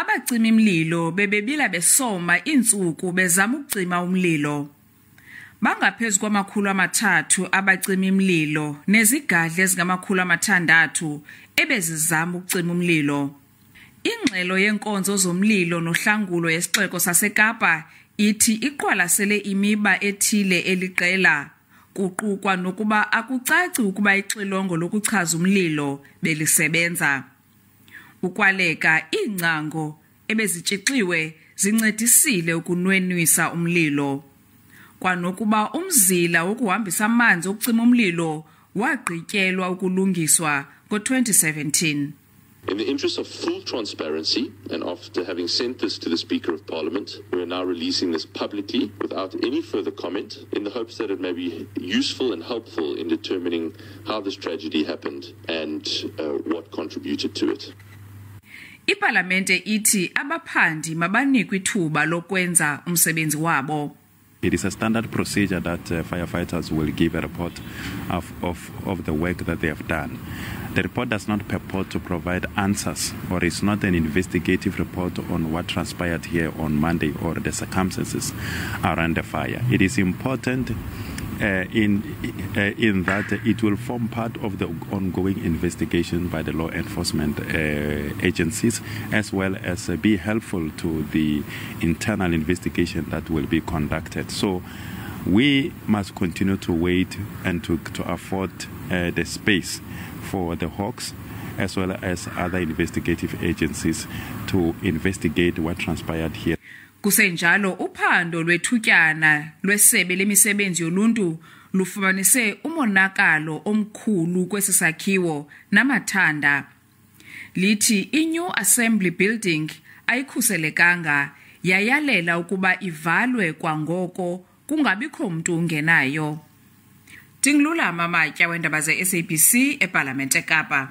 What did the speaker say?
abacima imlilo bebebila besoma iintsuku bezama ukucima umlilo. Bangaphezu kwama-300 abacima imlilo nezigadle ezingama-600 ebezizama ukucima umlilo. Ingxelo yenkonzo zomlilo nohlangulo yesixeko saseKapa ithi iqwalasele imiba ethile eliqela, kuqukwa nokuba akucaci ukuba ixilongo lokuchaza umlilo belisebenza. Ukwaleka iingcango ebezitshixiwe zincedisile ukunwenwisa umlilo. Kwanokuba umzila wokuhambisa amanzi okucima umlilo wagqityelwa ukulungiswa ngo-2017. In the interest of full transparency, and after having sent this to the Speaker of Parliament, we are now releasing this publicly without any further comment, in the hopes that it may be useful and helpful in determining how this tragedy happened and what contributed to it. Ipalamente ithi abaphandi mabanikwe ithuba lokwenza umsebenzi wabo. It is a standard procedure that firefighters will give a report of the work that they have done. The report does not purport to provide answers, or is not an investigative report on what transpired here on Monday or the circumstances around the fire. It is important in that it will form part of the ongoing investigation by the law enforcement agencies, as well as be helpful to the internal investigation that will be conducted. So we must continue to wait and to afford the space for the Hawks as well as other investigative agencies to investigate what transpired here. Kusenjalo uphando lwethutyana lwesebe lemisebenzi yoluntu lufumanise umonakalo omkhulu kwesi sakhiwo namathanda. Lithi iNew Assembly Building ayikhuselekanga, yayalela ukuba ivalwe kwangoko kungabikho mntu ungenayo. Tinglula Mamatya weendaba ze-SABC eParlamente eKapa.